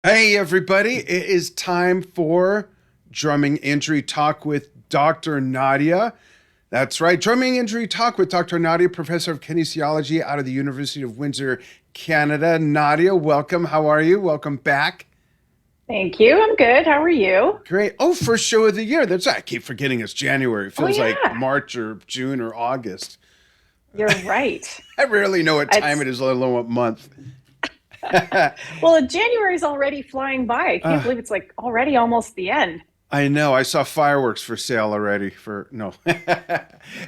Hey, everybody. It is time for Drumming Injury Talk with Dr. Nadia. That's right, Drumming Injury Talk with Dr. Nadia, professor of kinesiology out of the University of Windsor, Canada. Nadia, welcome. How are you? Welcome back. Thank you. I'm good. How are you? Great. Oh, first show of the year. That's right. I keep forgetting it's January. It Oh, feels like yeah, March or June or August. you're right. I rarely know what time it It's is, let alone what month. well, January's already flying by. I can't uh, believe it's like already almost the end. I know. I saw fireworks for sale already for no.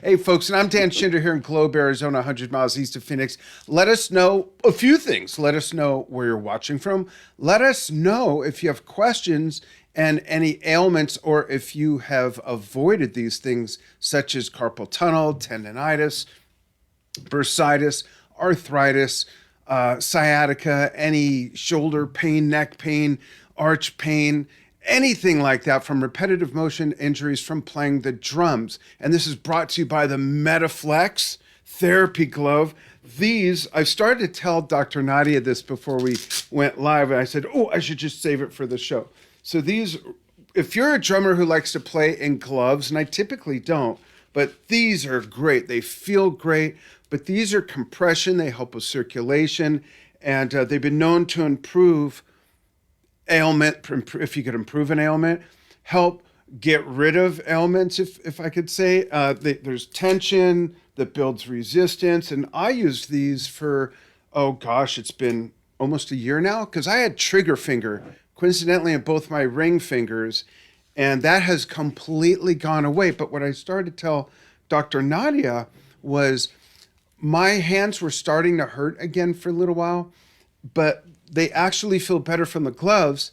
Hey folks, and I'm Dan Shinder here in Globe, Arizona, 100 miles east of Phoenix. Let us know a few things. Let us know where you're watching from. Let us know if you have questions and any ailments or if you have avoided these things such as carpal tunnel, tendinitis, bursitis, arthritis, sciatica, any shoulder pain, neck pain, arch pain, anything like that from repetitive motion injuries from playing the drums. And this is brought to you by the MetaFlex Therapy Glove. These, I started to tell Dr. Nadia this before we went live, and I said, oh, I should just save it for the show. So these, if you're a drummer who likes to play in gloves, and I typically don't, but these are great. They feel great, but these are compression. They help with circulation, and they've been known to improve ailment, if you could improve an ailment, help get rid of ailments, if I could say. There's tension that builds resistance. And I used these for, oh gosh, it's been almost a year now because I had trigger finger, coincidentally, in both my ring fingers. And that has completely gone away. But what I started to tell Dr. Nadia was my hands were starting to hurt again for a little while, but they actually feel better from the gloves.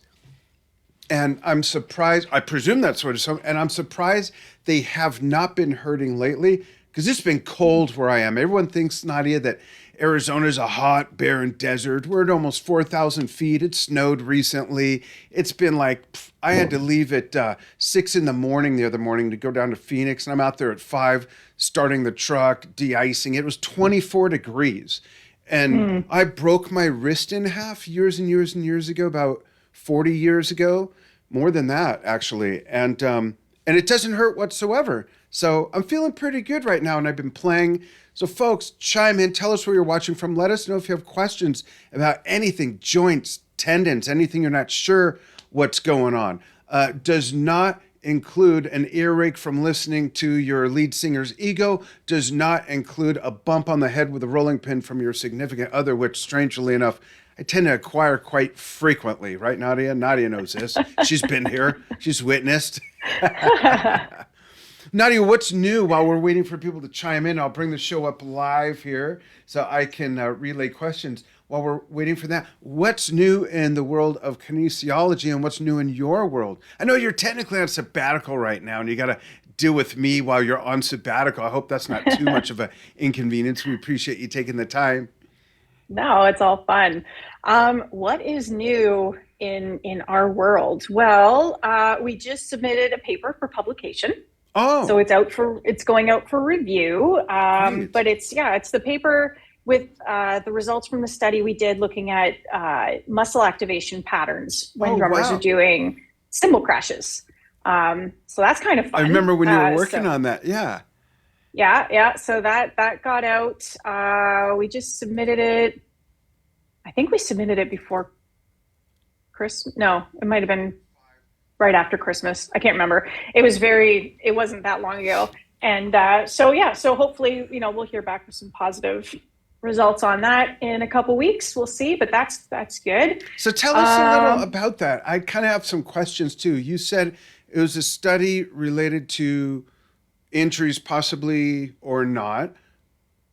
And I'm surprised, I presume that's what it's, and I'm surprised they have not been hurting lately because it's been cold where I am. Everyone thinks, Nadia, that Arizona's a hot, barren desert. We're at almost 4,000 feet. It snowed recently. It's been like, I had to leave at 6 in the morning the other morning to go down to Phoenix, and I'm out there at 5, starting the truck, de-icing. It was 24 degrees. And Mm. I broke my wrist in half years and years and years ago, about 40 years ago, more than that actually. And it doesn't hurt whatsoever. So I'm feeling pretty good right now, and I've been playing. So folks, chime in, tell us where you're watching from. Let us know if you have questions about anything, joints, tendons, anything you're not sure what's going on. Does not include an earache from listening to your lead singer's ego, does not include a bump on the head with a rolling pin from your significant other, which strangely enough, I tend to acquire quite frequently, right, Nadia? Nadia knows this. She's been here. She's witnessed. Nadia, what's new while we're waiting for people to chime in? I'll bring the show up live here so I can relay questions. While we're waiting for that, what's new in the world of kinesiology and what's new in your world? I know you're technically on sabbatical right now and you got to deal with me while you're on sabbatical. I hope that's not too much of an inconvenience. We appreciate you taking the time. No, it's all fun. What is new in our world? Well, we just submitted a paper for publication. So Oh, it's going out for review. great. But it's the paper with the results from the study we did looking at muscle activation patterns when Oh, drummers are wow. doing cymbal crashes. So that's kind of I fun. remember when you were working on that. Yeah. Yeah. So that got out. We just submitted it. I think we submitted it before Christmas. No, it might have been right after Christmas. I can't remember. It wasn't that long ago. And so hopefully, we'll hear back with some positive results on that in a couple weeks. We'll see, but that's good. So tell us a little Um, about that. I kind of have some questions too. You said it was a study related to injuries, possibly or not,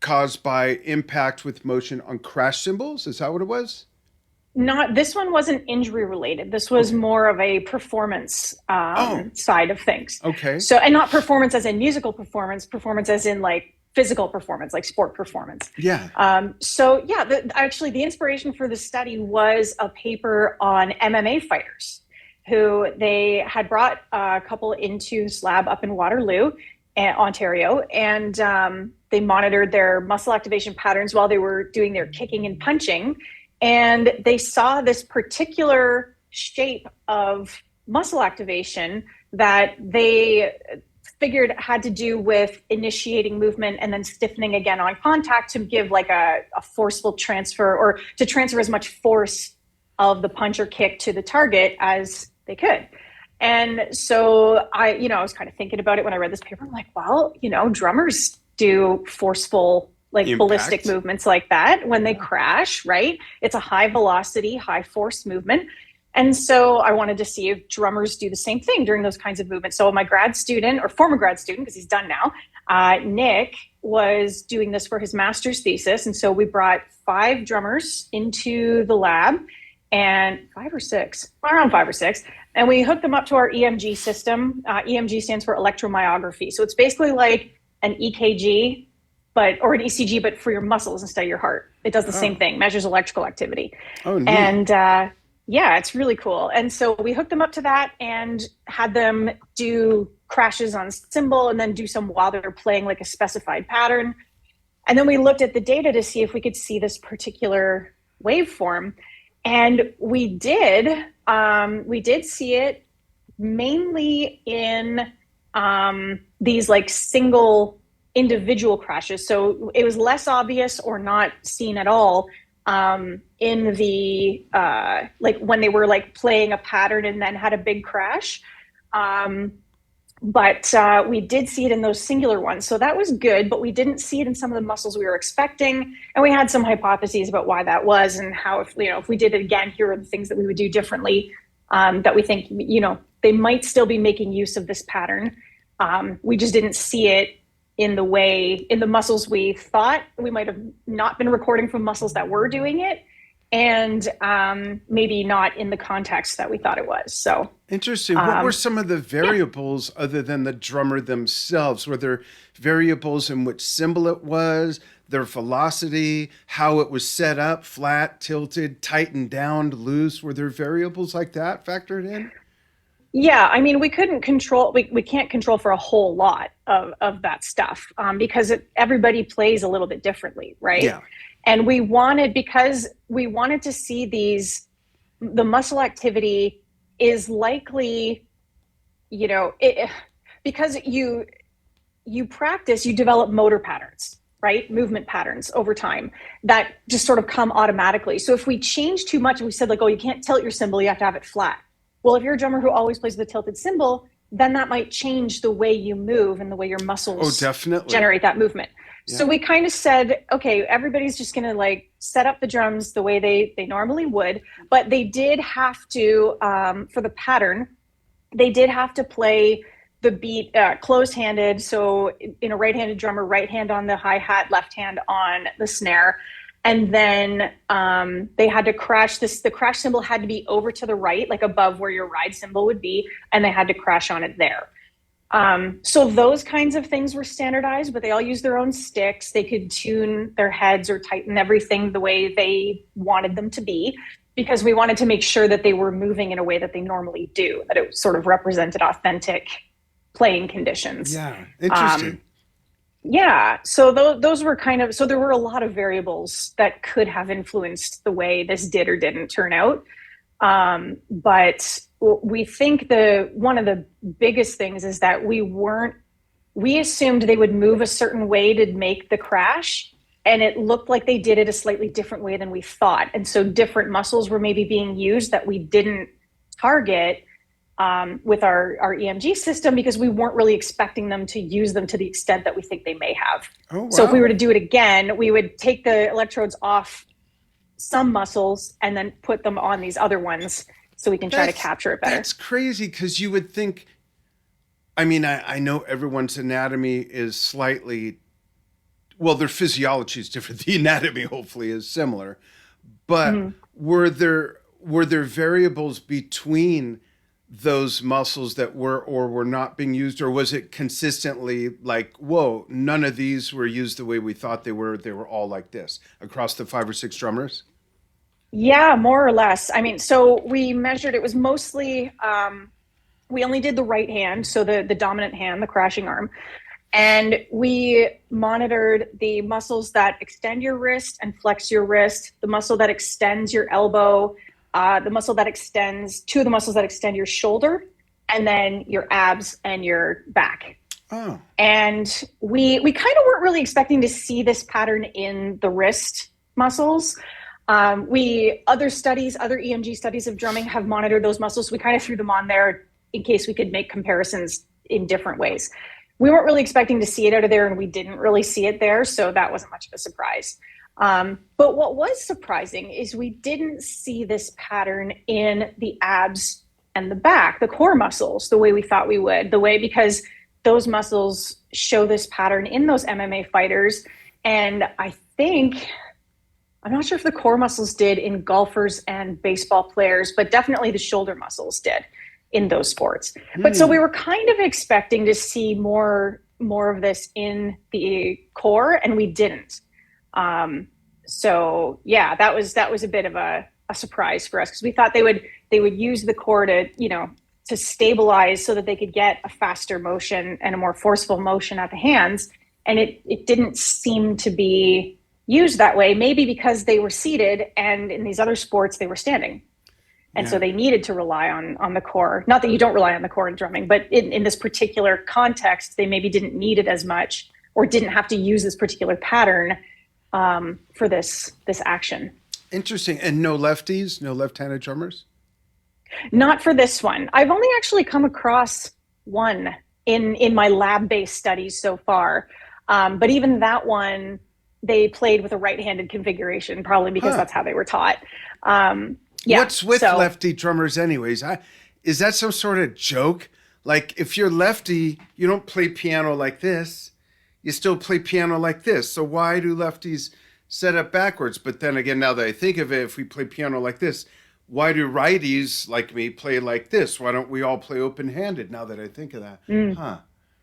caused by impact with motion on crash cymbals. Is that what it was? Not this one wasn't injury related. This was Okay. more of a performance Oh, side of things. okay. So, and not performance as in musical performance, performance as in like physical performance, like sport performance. Yeah. Actually, the inspiration for the study was a paper on MMA fighters who they had brought a couple into Slab up in Waterloo, Ontario, and they monitored their muscle activation patterns while they were doing their kicking and punching. And they saw this particular shape of muscle activation that they figured had to do with initiating movement and then stiffening again on contact to give like a forceful transfer, or to transfer as much force of the punch or kick to the target as they could. And so I was kind of thinking about it when I read this paper. I'm like, well, drummers do forceful, like Impact. ballistic movements like that when they crash, right? It's a high velocity, high force movement. And so I wanted to see if drummers do the same thing during those kinds of movements. So my grad student, or former grad student, because he's done now, Nick, was doing this for his master's thesis. And so we brought 5 drummers into the lab, and 5 or 6, around 5 or 6. And we hooked them up to our EMG system. EMG stands for electromyography. So it's basically like an EKG, or an ECG, but for your muscles instead of your heart. It does the same thing, measures electrical activity. Oh, neat. And yeah, it's really cool. And so we hooked them up to that and had them do crashes on cymbal and then do some while they're playing like a specified pattern. And then we looked at the data to see if we could see this particular waveform. And we did see it mainly in these like single individual crashes. So it was less obvious or not seen at all in the like when they were like playing a pattern and then had a big crash. But we did see it in those singular ones. So that was good, but we didn't see it in some of the muscles we were expecting. And we had some hypotheses about why that was, and how, if we did it again, here are the things that we would do differently, that we think, they might still be making use of this pattern. We just didn't see it in the muscles we thought. We might have not been recording from muscles that were doing it, and maybe not in the context that we thought it was. So interesting. What were some of the variables other than the drummer themselves? Were there variables in which cymbal it was, their velocity, how it was set up, flat, tilted, tightened down, loose? Were there variables like that factored in? Yeah, I mean, we can't control for a whole lot of that stuff, because everybody plays a little bit differently, right? Yeah. And because we wanted to see the muscle activity is likely, because you practice, you develop motor patterns, right? Movement patterns over time that just sort of come automatically. So if we change too much, we said like, oh, you can't tilt your cymbal, you have to have it flat. Well, if you're a drummer who always plays with a tilted cymbal, then that might change the way you move and the way your muscles generate that movement. Yeah. So we kind of said, okay, everybody's just going to like set up the drums the way they normally would, but they did have to, for the pattern, they did have to play the beat closed-handed. So in a right-handed drummer, right hand on the hi-hat, left hand on the snare. And then they had to crash this. The crash cymbal had to be over to the right, like above where your ride cymbal would be, and they had to crash on it there. So those kinds of things were standardized, but they all used their own sticks. They could tune their heads or tighten everything the way they wanted them to be, because we wanted to make sure that they were moving in a way that they normally do, that it sort of represented authentic playing conditions. Yeah, interesting. Yeah, so those were so there were a lot of variables that could have influenced the way this did or didn't turn out. But we think one of the biggest things is that we assumed they would move a certain way to make the crash, and it looked like they did it a slightly different way than we thought. And so different muscles were maybe being used that we didn't target with our EMG system, because we weren't really expecting them to use them to the extent that we think they may have. Oh, wow. So if we were to do it again, we would take the electrodes off some muscles and then put them on these other ones so we can try to capture it better. That's crazy, because you would think, I mean, I know everyone's anatomy is slightly, well, their physiology is different. The anatomy hopefully is similar, but were there variables between those muscles that were or were not being used, or was it consistently like, whoa, none of these were used the way we thought they were all like this across the 5 or 6 drummers? Yeah, more or less. I mean, so we measured, it was mostly, we only did the right hand, so the dominant hand, the crashing arm, and we monitored the muscles that extend your wrist and flex your wrist, the muscle that extends your elbow, the muscle that extends, two of the muscles that extend your shoulder, and then your abs and your back. Oh. And we kind of weren't really expecting to see this pattern in the wrist muscles. Other EMG studies of drumming have monitored those muscles. We kind of threw them on there in case we could make comparisons in different ways. We weren't really expecting to see it out of there, and we didn't really see it there. So that wasn't much of a surprise. But what was surprising is we didn't see this pattern in the abs and the back, the core muscles, the way we thought we would, because those muscles show this pattern in those MMA fighters. And I'm not sure if the core muscles did in golfers and baseball players, but definitely the shoulder muscles did in those sports. But so we were kind of expecting to see more of this in the core, and we didn't. So yeah, that was a bit of a surprise for us, because we thought they would use the core to stabilize so that they could get a faster motion and a more forceful motion at the hands. And it didn't seem to be used that way, maybe because they were seated, and in these other sports they were standing. And so they needed to rely on the core. Not that you don't rely on the core in drumming, but in this particular context, they maybe didn't need it as much, or didn't have to use this particular pattern for this action. Interesting. And no lefties, no left-handed drummers? Not for this one. I've only actually come across one in my lab-based studies so far. But even that one, they played with a right-handed configuration, probably because that's how they were taught. What's with lefty drummers anyways? Is that some sort of joke? Like, if you're lefty, you don't play piano like this. You still play piano like this. So why do lefties set up backwards? But then again, now that I think of it, if we play piano like this, why do righties like me play like this? Why don't we all play open-handed, now that I think of that?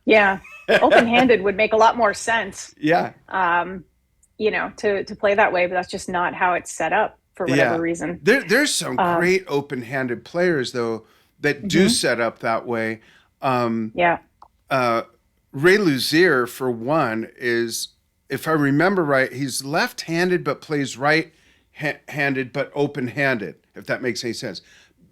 Yeah, open-handed would make a lot more sense. Yeah. To play that way, but that's just not how it's set up for whatever reason. There's some great open-handed players, though, that do set up that way. Ray Luzier, for one, is, if I remember right, he's left-handed but plays right-handed but open-handed, if that makes any sense.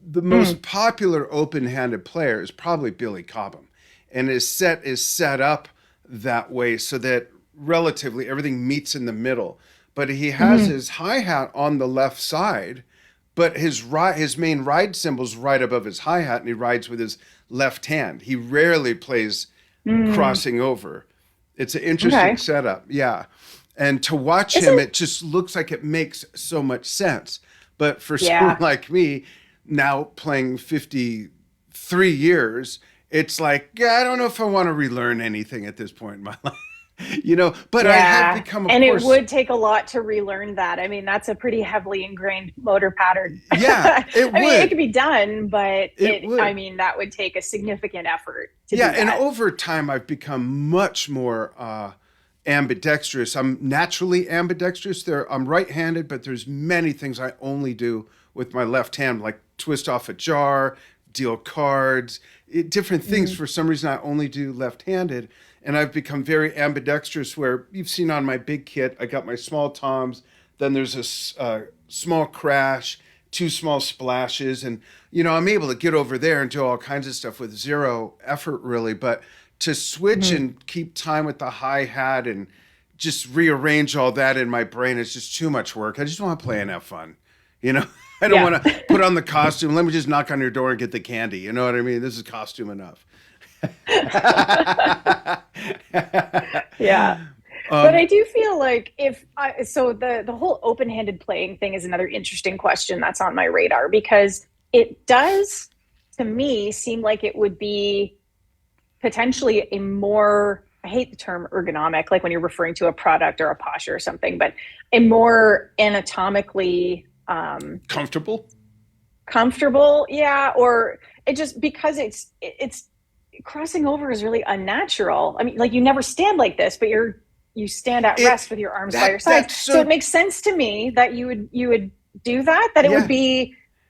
The most popular open-handed player is probably Billy Cobham, and his set is set up that way so that relatively everything meets in the middle. But he has his hi-hat on the left side, but his main ride cymbal's right above his hi-hat, and he rides with his left hand. He rarely plays crossing over. It's an interesting setup. Yeah. And to watch him, it just looks like it makes so much sense. But for someone like me, now playing 53 years, it's like, I don't know if I want to relearn anything at this point in my life. But I have become it would take a lot to relearn that. I mean, that's a pretty heavily ingrained motor pattern. Yeah, it would. It could be done, but that would take a significant effort to do that. And over time, I've become much more ambidextrous. I'm naturally ambidextrous. I'm right-handed, but there's many things I only do with my left hand, like twist off a jar, deal cards, different things. For some reason, I only do left-handed. And I've become very ambidextrous, where you've seen on my big kit, I got my small toms, then there's a small crash, two small splashes. And, I'm able to get over there and do all kinds of stuff with zero effort, really. But to switch and keep time with the hi-hat and just rearrange all that in my brain is just too much work. I just want to play and have fun. I don't want to put on the costume. Let me just knock on your door and get the candy. You know what I mean? This is costume enough. But I do feel like the whole open-handed playing thing is another interesting question that's on my radar, because it does, to me, seem like it would be potentially a more, I hate the term ergonomic, like when you're referring to a product or a posture or something, but a more anatomically comfortable, or it just, because it's crossing over is really unnatural. I mean, like, you never stand like this, but you stand at rest with your arms by your side. So it makes sense to me that you would do that.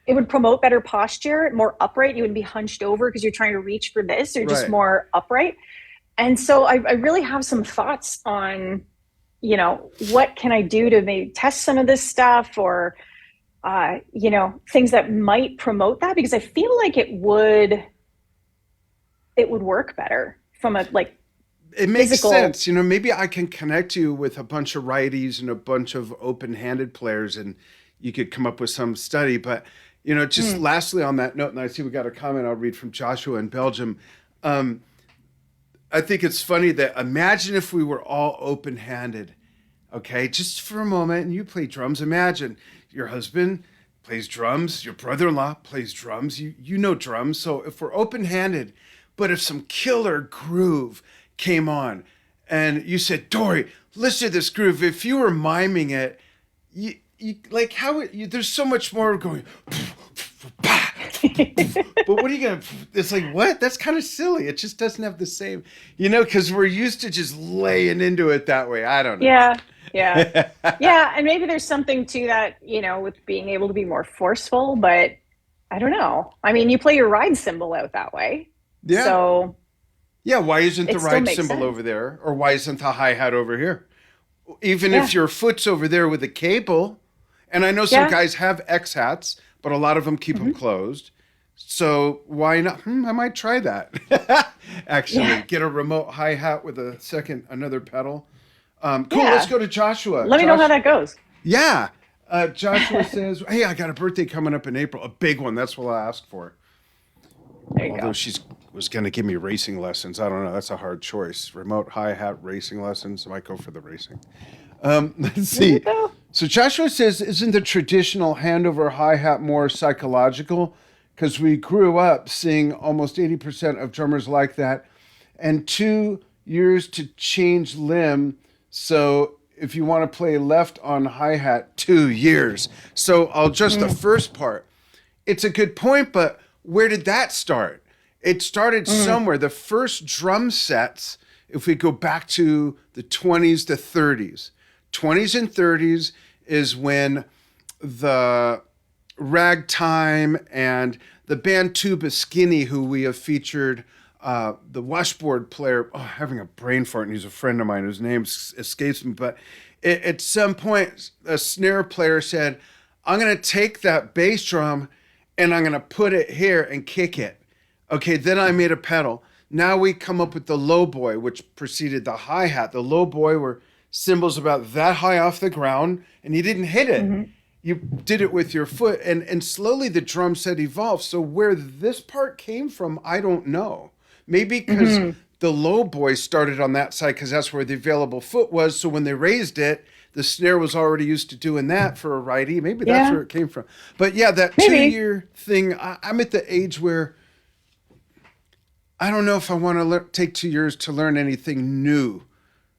It would promote better posture, more upright. You wouldn't be hunched over because you're trying to reach for this. You're just more upright. And so I really have some thoughts on, what can I do to maybe test some of this stuff, or things that might promote that, because I feel like it would work better from a like It makes physical. sense. Maybe I can connect you with a bunch of righties and a bunch of open-handed players, and you could come up with some study. But, just Mm, lastly on that note, and I see we got a comment I'll read from Joshua in Belgium. Um, I think it's funny that imagine if we were all open-handed, okay? Just for a moment, and you play drums. Imagine your husband plays drums, your brother-in-law plays drums. You know drums. So if we're open-handed, but if some killer groove came on and you said, Dory, listen to this groove. If you were miming it, you like there's so much more going. But what are you gonna? It's like what? That's kind of silly. It just doesn't have the same, because we're used to just laying into it that way. I don't know. yeah, yeah, yeah, and maybe there's something to that, with being able to be more forceful. But I don't know. I mean, you play your ride cymbal out that way, Yeah, so yeah. Why isn't the it still ride makes cymbal sense. over there, or why isn't the hi hat over here? Even if Yeah, your foot's over there with a cable, and I know some yeah. guys have X hats, but a lot of them keep them Hmm. closed. So why not? I might try that. Actually, Yeah, get a remote hi hat with another pedal. Cool. Let's yeah. go to Joshua. Let me know how Josh, that goes. yeah. Joshua says, "Hey, I got a birthday coming up in April, a big one. That's what I asked for. There you Although go. she's was going to give me racing lessons. I don't know. That's a hard choice. Remote hi hat racing lessons. I might go for the racing. Let's There you see. go. So Joshua says, isn't the traditional hand over hi hat more psychological? Because we grew up seeing almost 80% of drummers like that, and 2 years to change limb. So if you want to play left on hi hat, 2 years. So I'll just the Mm, first part. It's a good point, but where did that start? It started mm, somewhere. The first drum sets, if we go back to the 20s to 30s, 20s and 30s is when the ragtime and the band Tuba Skinny, who we have featured, the washboard player, having a brain fart, and he's a friend of mine whose name escapes me, but at some point, a snare player said, I'm going to take that bass drum and I'm going to put it here and kick it. Okay, then I made a pedal. Now we come up with the low boy, which preceded the hi hat. The low boy were cymbals about that high off the ground, and you didn't hit it. mhm, You did it with your foot, and slowly the drum set evolved. So where this part came from, I don't know. Maybe because mhm. the low boy started on that side because that's where the available foot was. So when they raised it, the snare was already used to doing that for a righty. Maybe that's Yeah, where it came from. But yeah, that two maybe. year thing, I'm at the age where I don't know if I want to take 2 years to learn anything new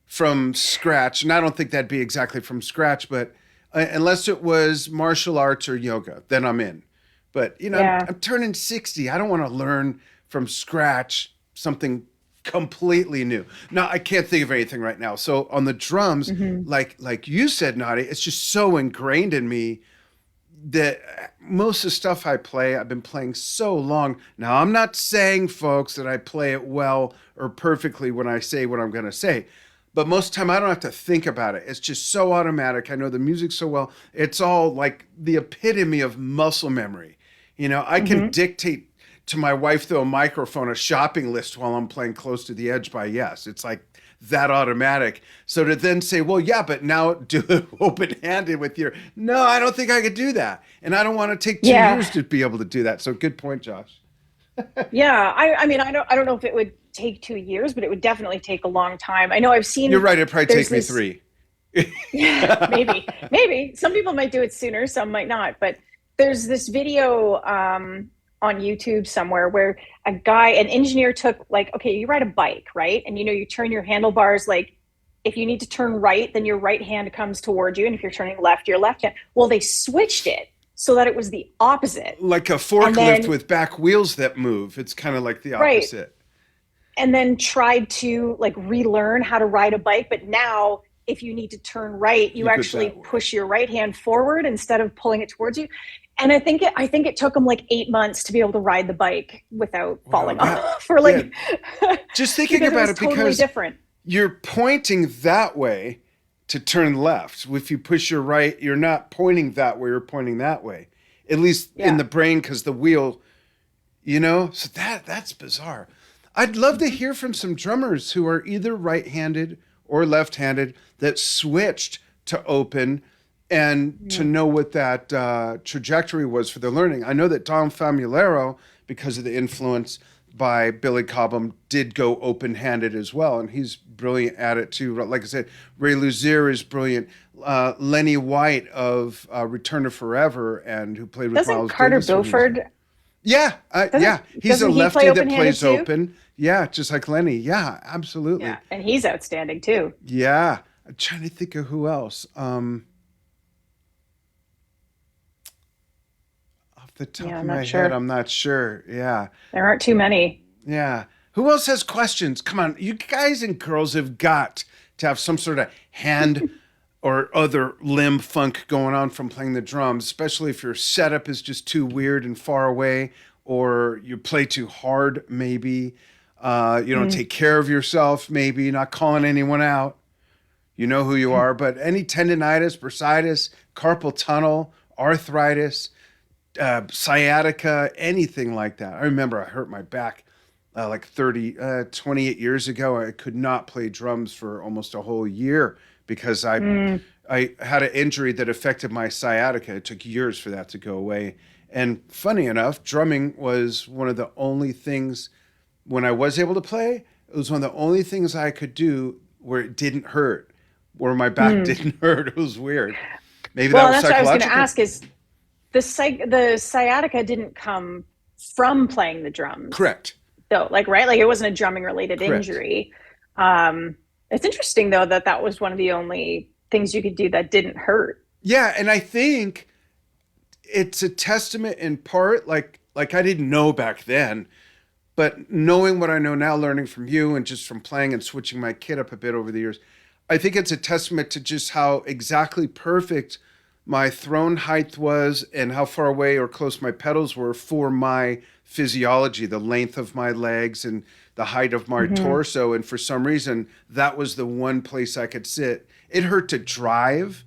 from scratch. And I don't think that'd be exactly from scratch, but unless it was martial arts or yoga, then I'm in. But, Yeah. I'm turning 60. I don't want to learn from scratch something completely new. Now, I can't think of anything right now. So on the drums, Hmm. like you said, Nadia, it's just so ingrained in me that most of the stuff I play, I've been playing so long. Now, I'm not saying, folks, that I play it well or perfectly when I say what I'm going to say, but most of the time I don't have to think about it. It's just so automatic. I know the music so well. It's all like the epitome of muscle memory. I can Hmm. dictate to my wife through a microphone a shopping list while I'm playing Close to the Edge by Yes. It's like that automatic. So to then say, well, yeah, but now do it open handed with your, no, I don't think I could do that. And I don't want to take two Yeah. years to be able to do that. So good point, Josh. Yeah. I mean, I don't know if it would take 2 years, but it would definitely take a long time. I know I've You're seen right. It'd probably there's take me this. 3. Yeah, maybe. Some people might do it sooner, some might not. But there's this video on YouTube somewhere where an engineer took, like, okay, you ride a bike, right? And you turn your handlebars, like, if you need to turn right, then your right hand comes towards you, and if you're turning left, your left hand. Well, they switched it so that it was the opposite. Like a And forklift then with back wheels that move. It's kind of like the right, opposite. and then tried to like relearn how to ride a bike, but now if you need to turn right, you You go actually that way. push your right hand forward instead of pulling it towards you. And I think it took him like 8 months to be able to ride the bike without Wow. falling That, off, or yeah. like Just thinking because it about was it totally because different. you're pointing that way to turn left. If you push your right, you're not pointing that way, you're pointing that way. At least in the brain, because the wheel, so that's bizarre. I'd love to hear from some drummers who are either right-handed or left-handed that switched to open and to know what that trajectory was for their learning. I know that Tom Famularo, because of the influence by Billy Cobham, did go open-handed as well, and he's brilliant at it too. Like I said, Ray Luzier is brilliant. Lenny White of Return to Forever, and who played with Doesn't Miles Carter Davis. Beauford? Yeah, he's a he lefty play that plays too? open. Yeah, just like Lenny. Yeah, absolutely. Yeah, and he's outstanding too. Yeah, I'm trying to think of who else. Off the top of my head, I'm not sure. Yeah. There aren't too many. Yeah. Who else has questions? Come on, you guys and girls have got to have some sort of hand or other limb funk going on from playing the drums, especially if your setup is just too weird and far away, or you play too hard, maybe. You don't take care of yourself, maybe, not calling anyone out. You know who you are, but any tendinitis, bursitis, carpal tunnel, arthritis, sciatica, anything like that. I remember I hurt my back like 28 years ago. I could not play drums for almost a whole year because I had an injury that affected my sciatica. It took years for that to go away. And funny enough, drumming was one of the only things, when I was able to play, it was one of the only things I could do where it didn't hurt, where my back didn't hurt. It was weird. Maybe that was that's psychological. what I was going to ask is the sciatica didn't come from playing the drums. Correct. So right? Like it wasn't a drumming related injury. It's interesting though, that was one of the only things you could do that didn't hurt. Yeah. And I think it's a testament in part, like I didn't know back then, but knowing what I know now, learning from you and just from playing and switching my kit up a bit over the years, I think it's a testament to just how exactly perfect my throne height was and how far away or close my pedals were for my physiology, the length of my legs and the height of my torso. And for some reason, that was the one place I could sit. It hurt to drive,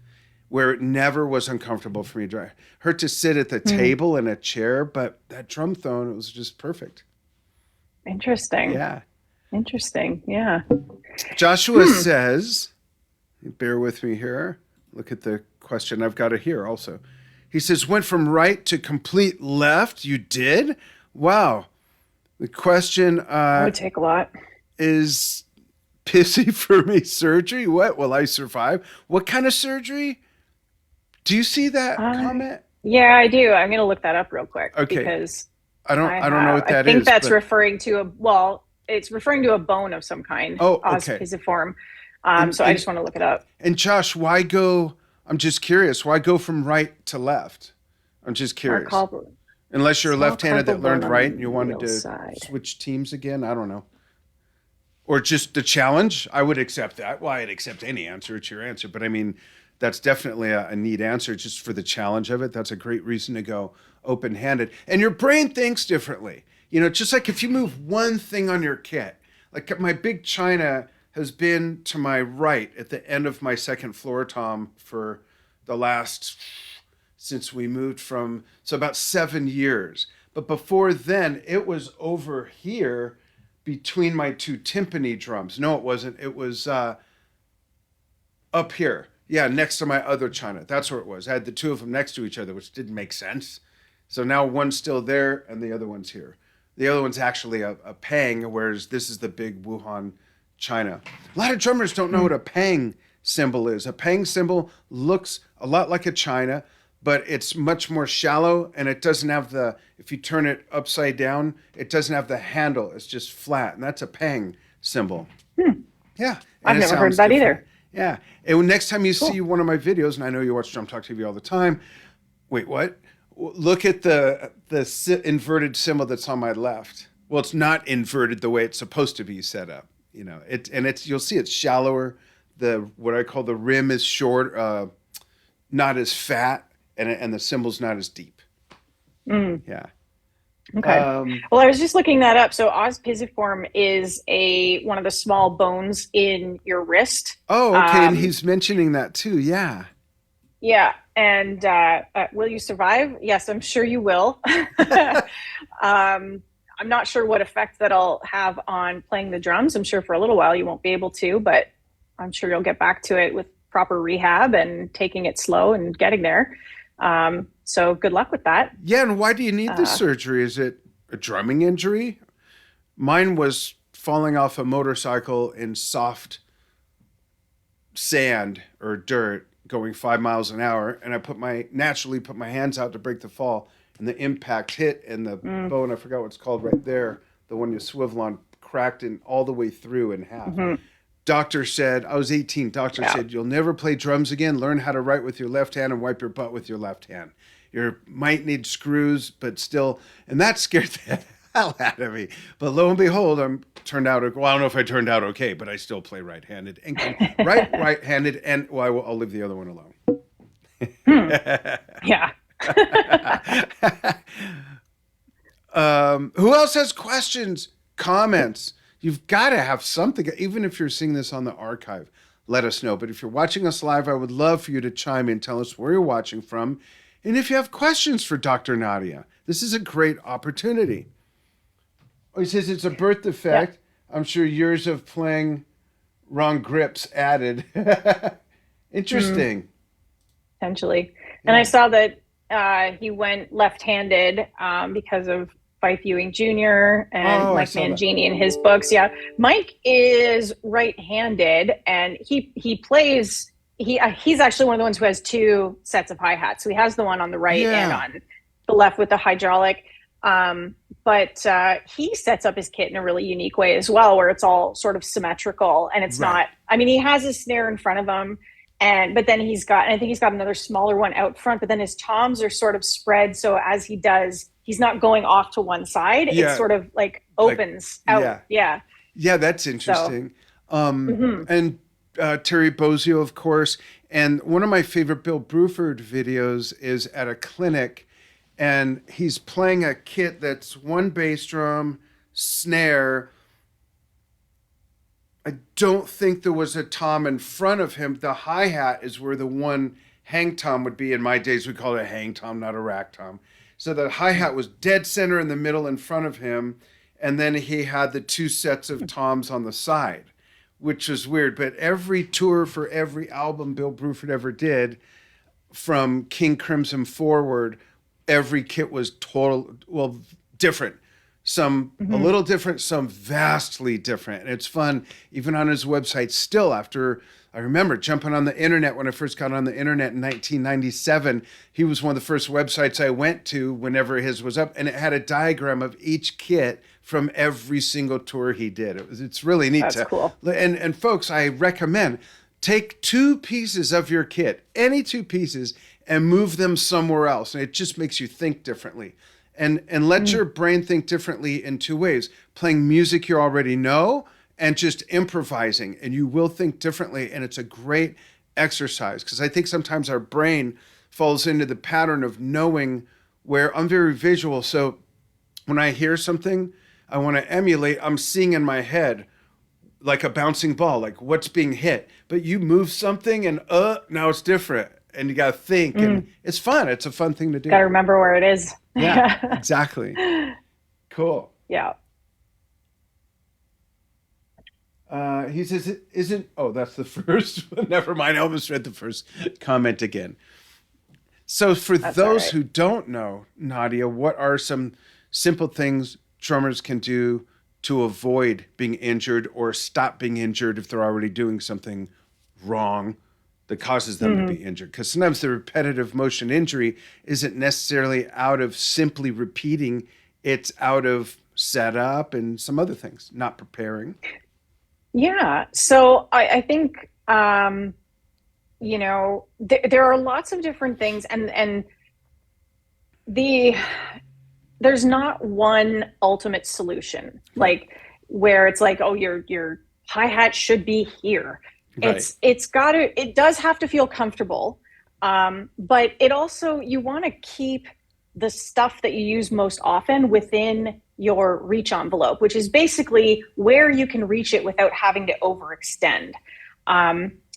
where it never was uncomfortable for me to drive. Hurt to sit at the table in a chair, but that drum throne, it was just perfect. Interesting. Yeah. Interesting. Yeah. Joshua says, bear with me here. Look at the question. I've got it here also. He says, went from right to complete left. You did? Wow. The question That would take a lot. is pissy for me surgery. What will I survive? What kind of surgery? Do you see that comment? Yeah, I do. I'm going to look that up real quick. Okay. Because I don't know what that is. I think that's referring to it's referring to a bone of some kind. Oh, okay. Ospiciform. So I just want to look it up. And Josh, I'm just curious, why go from right to left? I'm just curious. Unless you're a left-handed that learned right and you wanted to switch teams again, I don't know. Or just the challenge, I would accept that. Well, I'd accept any answer, it's your answer. But I mean, that's definitely a neat answer just for the challenge of it. That's a great reason to go open-handed. And your brain thinks differently. Just like if you move one thing on your kit, like my big china has been to my right at the end of my second floor tom for the last, since we moved so about 7 years. But before then, it was over here between my two timpani drums. No, it wasn't. It was up here. Yeah, next to my other china. That's where it was. I had the two of them next to each other, which didn't make sense. So now one's still there and the other one's here. The other one's actually a pang, whereas this is the big Wuhan china. A lot of drummers don't know what a pang symbol is. A pang symbol looks a lot like a china, but it's much more shallow and it doesn't have if you turn it upside down, it doesn't have the handle. It's just flat. And that's a pang symbol. Yeah. I've never heard that either. Yeah. And next time you see one of my videos, and I know you watch Drum Talk TV all the time. Wait, what? Look at the inverted symbol that's on my left. Well, it's not inverted the way it's supposed to be set up. You'll see it's shallower. What I call the rim is short, not as fat, and the symbol's not as deep. Yeah. Okay. Um, Well, I was just looking that up. So os pisiform is one of the small bones in your wrist. oh, okay. And Um, he's mentioning that too. Yeah. yeah. And will you survive? Yes, I'm sure you will. I'm not sure what effect that'll have on playing the drums. I'm sure for a little while you won't be able to, but I'm sure you'll get back to it with proper rehab and taking it slow and getting there. So good luck with that. Yeah. And why do you need this Uh, surgery? Is it a drumming injury? Mine was falling off a motorcycle in soft sand or dirt going 5 miles an hour. And I naturally put my hands out to break the fall. And the impact hit and the bone, I forgot what it's called right there, the one you swivel on, cracked in all the way through in half. mhm. Doctor said, I was 18. Doctor Yeah. said, you'll never play drums again. Learn how to write with your left hand and wipe your butt with your left hand. You might need screws, but still, and that scared the hell out of me. But lo and behold, I don't know if I turned out okay, but I still play right-handed and can write right-handed, and I'll leave the other one alone. Yeah. Who else has questions, comments? You've got to have something, even if you're seeing this on the archive, let us know. But if you're watching us live, I would love for you to chime in, tell us where you're watching from. And if you have questions for Dr. Nadia, this is a great opportunity. Oh, he says it's a birth defect. Yeah. I'm sure years of playing wrong grips added. Interesting. Potentially. Yeah. And I saw that he went left-handed because of Fife Ewing Jr. and Mike Mangini in his books. Yeah, Mike is right-handed, and he plays. He's actually one of the ones who has two sets of hi-hats. So he has the one on the right and on the left with the hydraulic. But he sets up his kit in a really unique way as well, where it's all sort of symmetrical, and it's not. I mean, he has a snare in front of him. But then I think he's got another smaller one out front, but then his toms are sort of spread. So as he does, he's not going off to one side. Yeah. It sort of like opens out. Yeah. Yeah. That's interesting. So, and Terry Bozzio, of course. And one of my favorite Bill Bruford videos is at a clinic, and he's playing a kit that's one bass drum, snare. I don't think there was a tom in front of him. The hi-hat is where the one hang tom would be. In my days, we called it a hang tom, not a rack tom. So the hi-hat was dead center in the middle in front of him, and then he had the two sets of toms on the side, which was weird. But every tour for every album Bill Bruford ever did, from King Crimson forward, every kit was different. Some a little different, some vastly different. And it's fun, even on his website still, after I remember jumping on the internet when I first got on the internet in 1997. He was one of the first websites I went to whenever his was up, and it had a diagram of each kit from every single tour he did. It's really neat. That's cool. And folks, I recommend take two pieces of your kit, any two pieces, and move them somewhere else. And it just makes you think differently. And let your brain think differently in two ways. Playing music you already know and just improvising. And you will think differently. And it's a great exercise. Because I think sometimes our brain falls into the pattern of knowing where I'm very visual. So when I hear something I want to emulate, I'm seeing in my head like a bouncing ball, like what's being hit. But you move something and now it's different. And you got to think. And it's fun. It's a fun thing to do. Got to remember where it is. Yeah, exactly. Cool. Yeah. He says, that's the first one. Never mind. I almost read the first comment again. So for those who don't know, Nadia, what are some simple things drummers can do to avoid being injured or stop being injured if they're already doing something wrong that causes them to be injured? Because sometimes the repetitive motion injury isn't necessarily out of simply repeating. It's out of setup and some other things, not preparing. Yeah. So I think, there are lots of different things, and there's not one ultimate solution, like where it's like, oh, your hi-hat should be here. Right. It does have to feel comfortable. But it also, you want to keep the stuff that you use most often within your reach envelope, which is basically where you can reach it without having to overextend.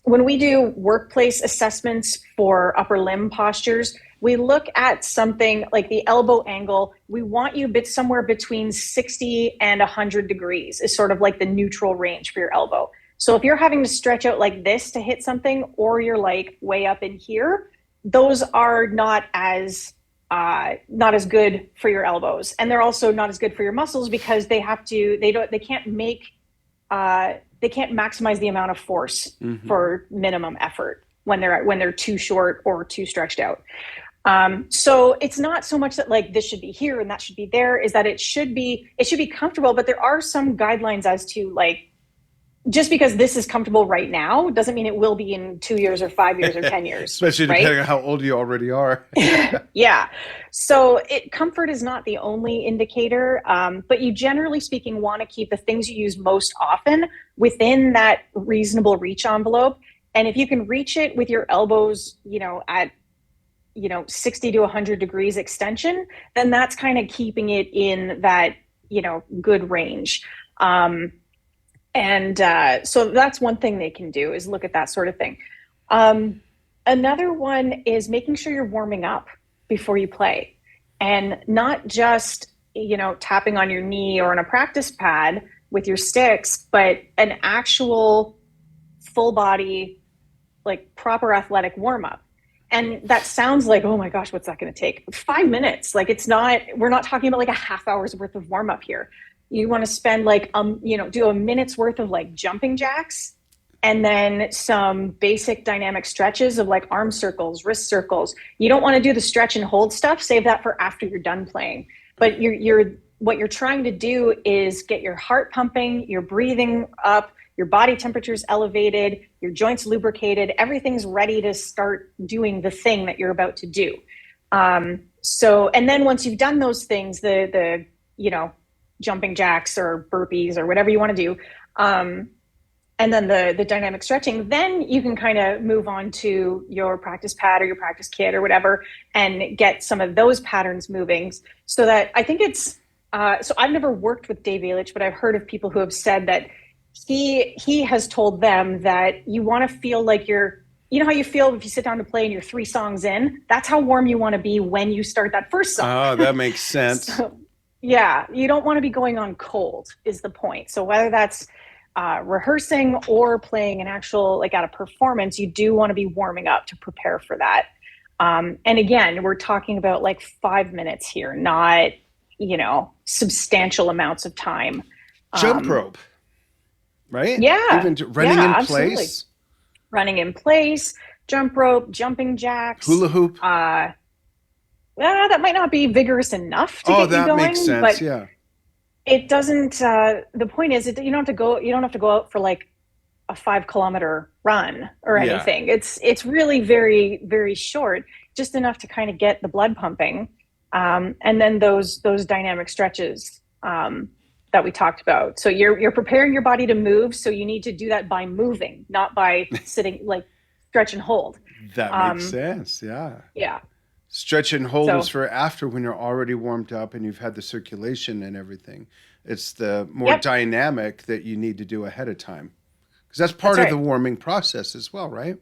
When we do workplace assessments for upper limb postures, we look at something like the elbow angle. We want you somewhere between 60 and 100 degrees is sort of like the neutral range for your elbow. So if you're having to stretch out like this to hit something, or you're like way up in here, those are not as good for your elbows. And they're also not as good for your muscles because they can't maximize the amount of force for minimum effort when they're too short or too stretched out. So it's not so much that like this should be here and that should be there, is that it should be comfortable, but there are some guidelines as to like, just because this is comfortable right now doesn't mean it will be in 2 years or 5 years or 10 years. Especially depending on how old you already are. Yeah. So comfort is not the only indicator, but you generally speaking want to keep the things you use most often within that reasonable reach envelope. And if you can reach it with your elbows, at 60 to 100 degrees extension, then that's kind of keeping it in that, good range. So that's one thing they can do, is look at that sort of thing. Another one is making sure you're warming up before you play, and not just, tapping on your knee or on a practice pad with your sticks, but an actual full body, like proper athletic warm up. And that sounds like, oh my gosh, what's that going to take? 5 minutes. Like we're not talking about like a half hour's worth of warm up here. You want to spend like, do a minute's worth of like jumping jacks, and then some basic dynamic stretches of like arm circles, wrist circles. You don't want to do the stretch and hold stuff. Save that for after you're done playing. But what you're trying to do is get your heart pumping, your breathing up, your body temperature's elevated, your joints lubricated, everything's ready to start doing the thing that you're about to do. And then once you've done those things, the jumping jacks or burpees or whatever you want to do, and then the dynamic stretching, then you can kind of move on to your practice pad or your practice kit or whatever, and get some of those patterns moving. So that I think it's, so I've never worked with Dave Ehrlich, but I've heard of people who have said that he has told them that you want to feel like you're, how you feel if you sit down to play and you're 3 songs in, that's how warm you want to be when you start that first song. Oh, that makes sense. So, yeah, you don't want to be going on cold is the point. So whether that's rehearsing or playing an actual, like at a performance, you do want to be warming up to prepare for that. And again, we're talking about like 5 minutes here, not, substantial amounts of time. Jump rope, right? Yeah. Even running in absolutely. place. Running in place, jump rope, jumping jacks. Hula hoop. That might not be vigorous enough to get you going. Oh, that makes sense. But yeah. It doesn't. The point is, you don't have to go. You don't have to go out for like a 5-kilometer run or anything. Yeah. It's really very, very short, just enough to kind of get the blood pumping, and then those dynamic stretches that we talked about. So you're preparing your body to move. So you need to do that by moving, not by sitting, like stretch and hold. That makes sense. Yeah. Yeah. Stretch and hold is for after, when you're already warmed up and you've had the circulation and everything. It's the more dynamic that you need to do ahead of time, because that's part of the warming process as well, right?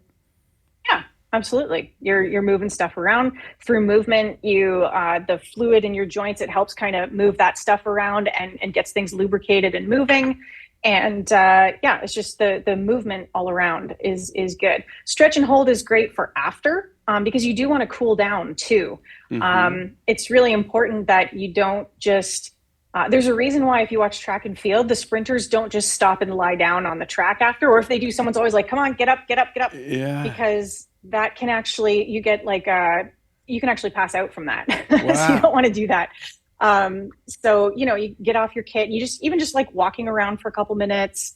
Yeah, absolutely. You're moving stuff around. Through movement, the fluid in your joints, it helps kind of move that stuff around and gets things lubricated and moving. And it's just the movement all around is good. Stretch and hold is great for after, because you do want to cool down too. Mm-hmm. It's really important that you don't just, there's a reason why if you watch track and field, the sprinters don't just stop and lie down on the track after, or if they do, someone's always like, come on, get up, get up, get up. Yeah. Because that can actually, you can actually pass out from that. Wow. So you don't want to do that. So, you get off your kit, you just like walking around for a couple minutes,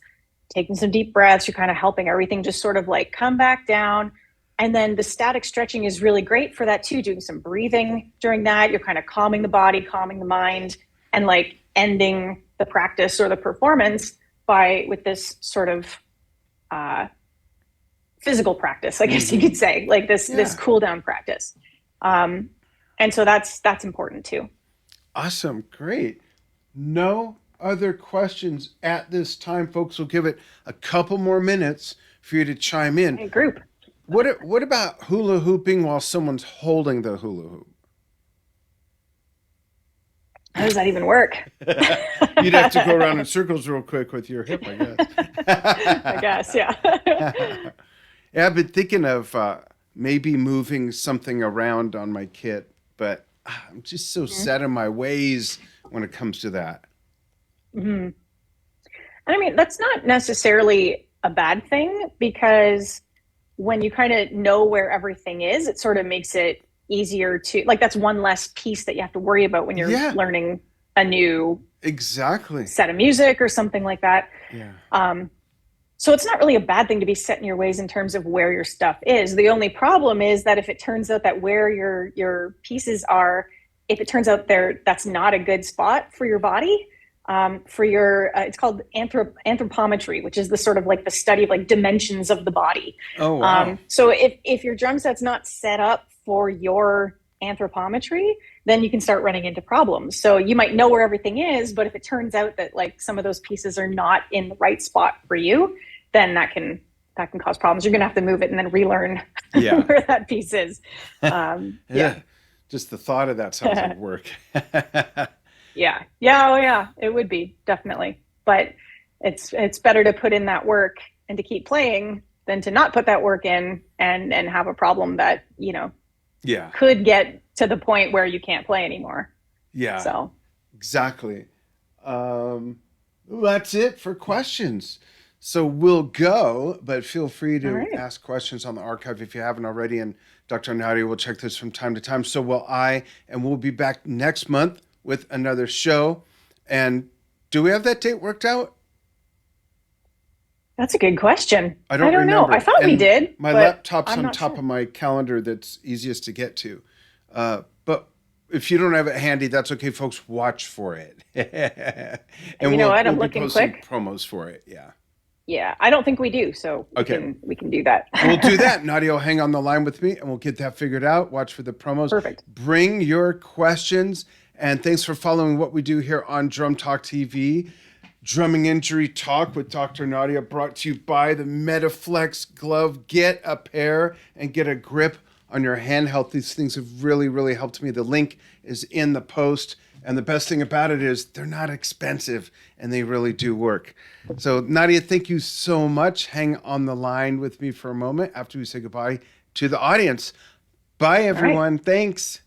taking some deep breaths, you're kind of helping everything just sort of like come back down. And then the static stretching is really great for that too, doing some breathing during that. You're kind of calming the body, calming the mind, and like ending the practice or the performance with this sort of, physical practice, I guess you could say, like this cool down practice. And And so that's important too. Awesome. Great. No other questions at this time, folks. We'll give it a couple more minutes for you to chime in. Hey, group. What about hula hooping while someone's holding the hula hoop? How does that even work? You'd have to go around in circles real quick with your hip, I guess. I guess, yeah. Yeah, I've been thinking of maybe moving something around on my kit, but I'm just so set in my ways when it comes to that. Mm-hmm. And I mean, that's not necessarily a bad thing, because when you kind of know where everything is, it sort of makes it easier to, like, that's one less piece that you have to worry about when you're learning a new set of music or something like that. Yeah. So it's not really a bad thing to be set in your ways in terms of where your stuff is. The only problem is that if it turns out that where your pieces are, if it turns out that's not a good spot for your body, for your, it's called anthropometry, which is the sort of like the study of like dimensions of the body. Oh, wow. So if your drum set's not set up for your anthropometry, then you can start running into problems. So you might know where everything is, but if it turns out that like some of those pieces are not in the right spot for you, then that can cause problems. You're going to have to move it and then relearn where that piece is. Just the thought of that sounds like work. Yeah. Oh yeah, it would be, definitely. But it's better to put in that work and to keep playing than to not put that work in and have a problem that, could get to the point where you can't play anymore. Yeah. So exactly. That's it for questions. So we'll go, but feel free to ask questions on the archive if you haven't already. And Dr. Nadia will check this from time to time. So will I, and we'll be back next month with another show. And do we have that date worked out? That's a good question. I don't remember. know. I thought we did. My laptop's on top of my calendar that's easiest to get to. But if you don't have it handy, that's okay, folks. Watch for it. And you know what? I'm we'll looking posting quick. Promos for it. Yeah. Yeah, I don't think we do. So we can do that. We'll do that. Nadia will hang on the line with me and we'll get that figured out. Watch for the promos. Perfect. Bring your questions. And thanks for following what we do here on Drum Talk TV. Drumming Injury Talk with Dr. Nadia, brought to you by the MetaFlex Glove. Get a pair and get a grip on your hand health. These things have really, really helped me. The link is in the post. And the best thing about it is they're not expensive and they really do work. So Nadia, thank you so much. Hang on the line with me for a moment after we say goodbye to the audience. Bye, everyone. Thanks.